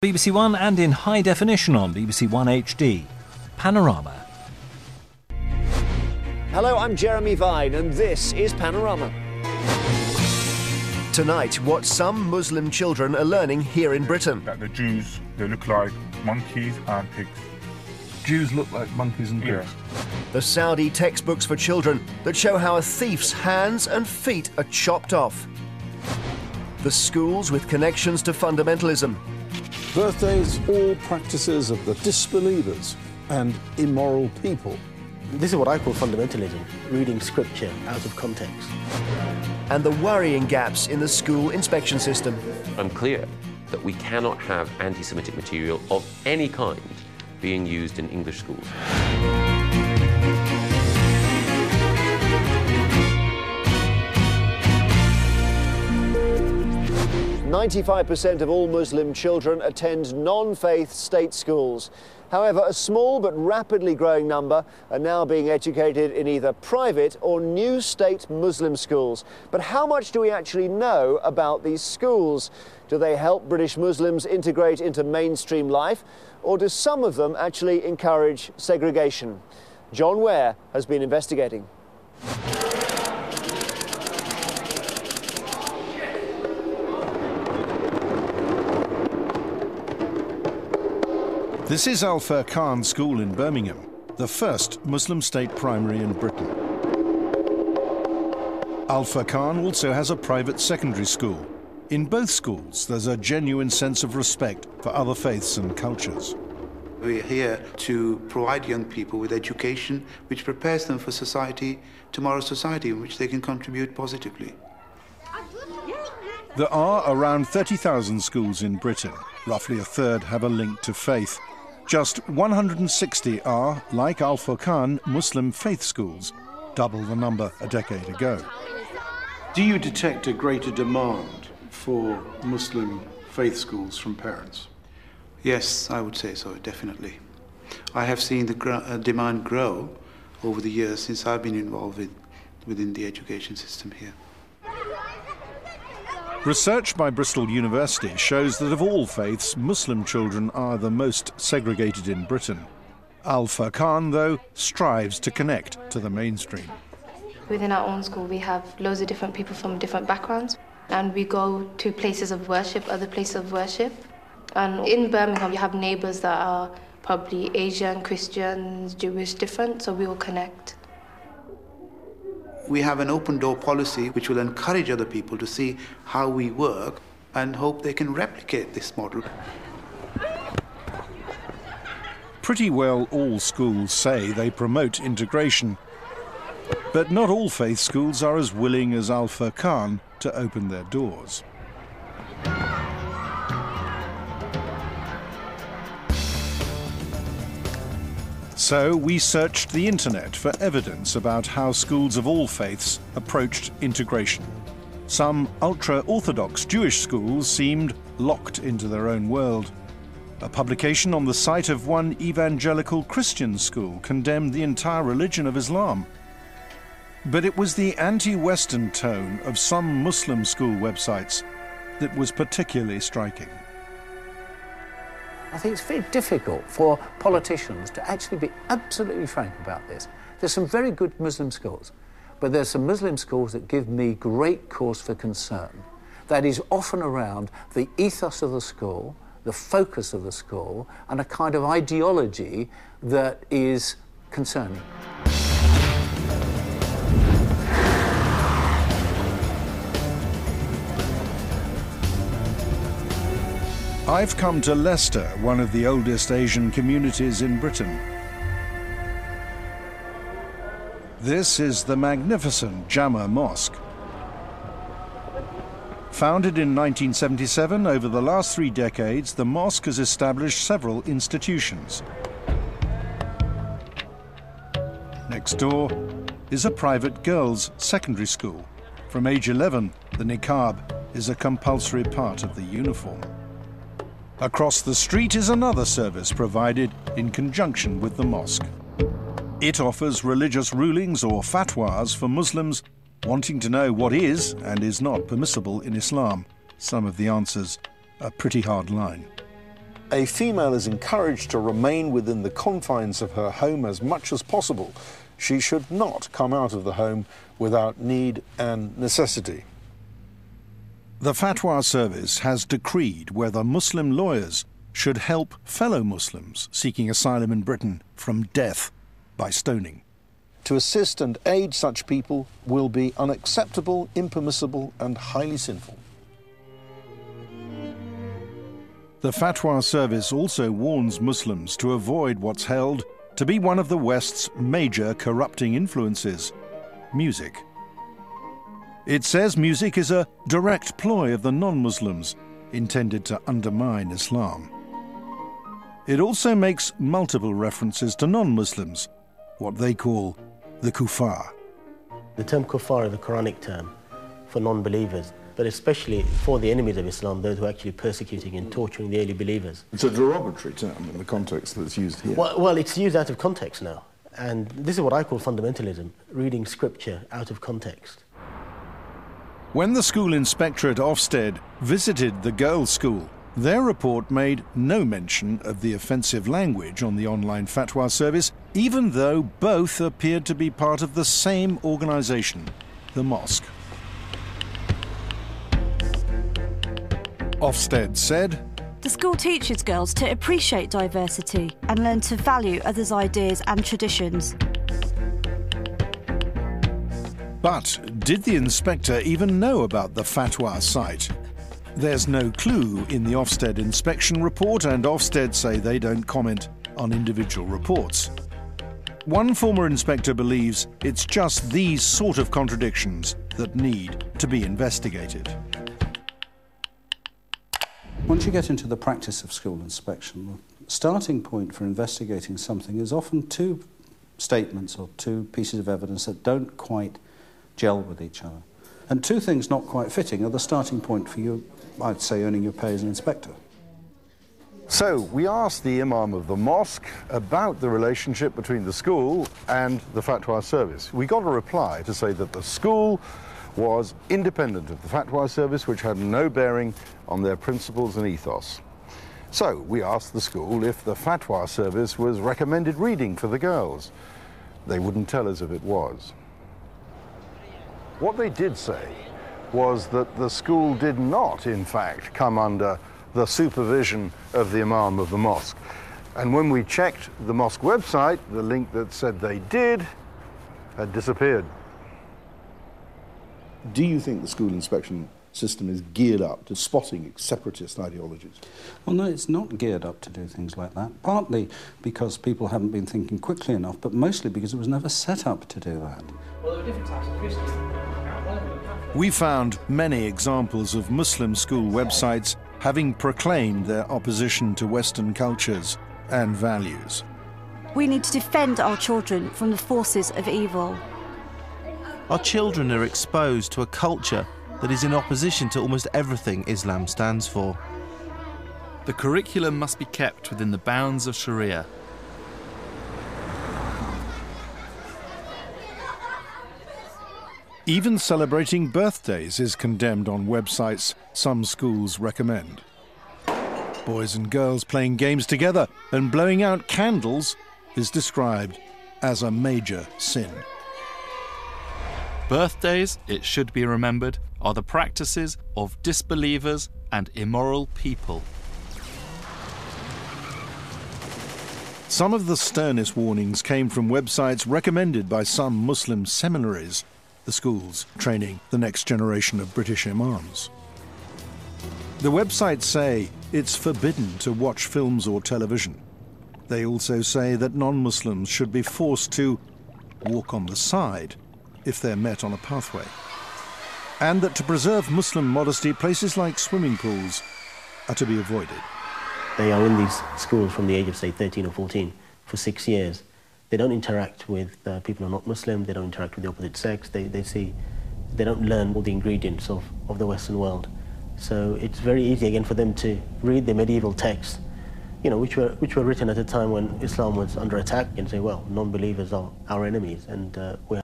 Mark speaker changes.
Speaker 1: BBC One and in high definition on BBC One HD. Panorama.
Speaker 2: Hello, I'm Jeremy Vine and this is Panorama.
Speaker 3: Tonight, what some Muslim children are learning here in Britain.
Speaker 4: That the Jews, they look like monkeys and pigs.
Speaker 5: Jews look like monkeys and pigs.
Speaker 4: Yeah.
Speaker 3: The Saudi textbooks for children that show how a thief's hands and feet are chopped off. The schools with connections to fundamentalism.
Speaker 6: Birthdays, all practices of the disbelievers and immoral people.
Speaker 7: This is what I call fundamentalism, reading scripture out of context.
Speaker 3: And the worrying gaps in the school inspection system.
Speaker 8: I'm clear that we cannot have anti-Semitic material of any kind being used in English schools.
Speaker 2: 95% of all Muslim children attend non-faith state schools. However, a small but rapidly growing number are now being educated in either private or new state Muslim schools. But how much do we actually know about these schools? Do they help British Muslims integrate into mainstream life, or do some of them actually encourage segregation? John Ware has been investigating.
Speaker 6: This is Al Furqan School in Birmingham, the first Muslim state primary in Britain. Al Furqan also has a private secondary school. In both schools, there's a genuine sense of respect for other faiths and cultures.
Speaker 9: We're here to provide young people with education which prepares them for society, tomorrow's society, in which they can contribute positively.
Speaker 6: There are around 30,000 schools in Britain. Roughly a third have a link to faith. Just 160 are, like Al Furqan, Muslim faith schools, double the number a decade ago.
Speaker 10: Do you detect a greater demand for Muslim faith schools from parents?
Speaker 9: Yes, I would say so, definitely. I have seen the demand grow over the years since I've been involved within the education system here.
Speaker 6: Research by Bristol University shows that of all faiths, Muslim children are the most segregated in Britain. Al Furqan, though, strives to connect to the mainstream.
Speaker 11: Within our own school, we have loads of different people from different backgrounds, and we go to places of worship, other places of worship. And in Birmingham, you have neighbours that are probably Asian, Christians, Jewish, different, so we all connect.
Speaker 9: We have an open door policy which will encourage other people to see how we work and hope they can replicate this model.
Speaker 6: Pretty well all schools say they promote integration, but not all faith schools are as willing as Al Furqan to open their doors. So we searched the internet for evidence about how schools of all faiths approached integration. Some ultra-Orthodox Jewish schools seemed locked into their own world. A publication on the site of one evangelical Christian school condemned the entire religion of Islam. But it was the anti-Western tone of some Muslim school websites that was particularly striking.
Speaker 12: I think it's very difficult for politicians to actually be absolutely frank about this. There's some very good Muslim schools, but there's some Muslim schools that give me great cause for concern. That is often around the ethos of the school, the focus of the school, and a kind of ideology that is concerning.
Speaker 6: I've come to Leicester, one of the oldest Asian communities in Britain. This is the magnificent Jama Mosque. Founded in 1977, over the last 3 decades, the mosque has established several institutions. Next door is a private girls' secondary school. From age 11, the niqab is a compulsory part of the uniform. Across the street is another service provided in conjunction with the mosque. It offers religious rulings or fatwas for Muslims wanting to know what is and is not permissible in Islam. Some of the answers are pretty hard line. a female is encouraged to remain within the confines of her home as much as possible. She should not come out of the home without need and necessity. The Fatwa Service has decreed whether Muslim lawyers should help fellow Muslims seeking asylum in Britain from death by stoning. To assist and aid such people will be unacceptable, impermissible, and highly sinful. The Fatwa Service also warns Muslims to avoid what's held to be one of the West's major corrupting influences, music. It says music is a direct ploy of the non-Muslims intended to undermine Islam. It also makes multiple references to non-Muslims, what they call the kuffar.
Speaker 7: The term kuffar is a Quranic term for non-believers, but especially for the enemies of Islam, those who are actually persecuting and torturing the early believers.
Speaker 10: It's a derogatory term in the context that's used here.
Speaker 7: Well, it's used out of context now, and this is what I call fundamentalism, reading scripture out of context.
Speaker 6: When the school inspector at Ofsted visited the girls' school, their report made no mention of the offensive language on the online fatwa service, even though both appeared to be part of the same organisation, the mosque. Ofsted said,
Speaker 13: "The school teaches girls to appreciate diversity and learn to value others' ideas and traditions."
Speaker 6: But did the inspector even know about the fatwa site? There's no clue in the Ofsted inspection report, and Ofsted say they don't comment on individual reports. One former inspector believes it's just these sort of contradictions that need to be investigated.
Speaker 14: Once you get into the practice of school inspection, the starting point for investigating something is often two statements or two pieces of evidence that don't quite gel with each other. And two things not quite fitting are the starting point for you, I'd say, earning your pay as an inspector.
Speaker 6: So we asked the imam of the mosque about the relationship between the school and the fatwa service. We got a reply to say that the school was independent of the fatwa service, which had no bearing on their principles and ethos. So we asked the school if the fatwa service was recommended reading for the girls. They wouldn't tell us if it was. What they did say was that the school did not, in fact, come under the supervision of the imam of the mosque. And when we checked the mosque website, the link that said they did had disappeared.
Speaker 10: Do you think the school inspection system is geared up to spotting separatist ideologies?
Speaker 14: Well, no, it's not geared up to do things like that, partly because people haven't been thinking quickly enough, but mostly because it was never set up to do that.
Speaker 15: Well, there are different types of Christians.
Speaker 6: We found many examples of Muslim school websites having proclaimed their opposition to Western cultures and values.
Speaker 13: We need to defend our children from the forces of evil.
Speaker 16: Our children are exposed to a culture that is in opposition to almost everything Islam stands for.
Speaker 17: The curriculum must be kept within the bounds of Sharia.
Speaker 6: Even celebrating birthdays is condemned on websites some schools recommend. Boys and girls playing games together and blowing out candles is described as a major sin.
Speaker 17: Birthdays, it should be remembered, are the practices of disbelievers and immoral people.
Speaker 6: Some of the sternest warnings came from websites recommended by some Muslim seminaries, the schools training the next generation of British imams. The websites say it's forbidden to watch films or television. They also say that non-Muslims should be forced to walk on the side if they're met on a pathway, and that to preserve Muslim modesty, places like swimming pools are to be avoided.
Speaker 7: They are in these schools from the age of, say, 13 or 14 for 6 years. They don't interact with people who are not Muslim, they don't interact with the opposite sex, they don't learn all the ingredients of the Western world. So it's very easy, again, for them to read the medieval texts, you know, which were written at a time when Islam was under attack, and say, well, non-believers are our enemies, and we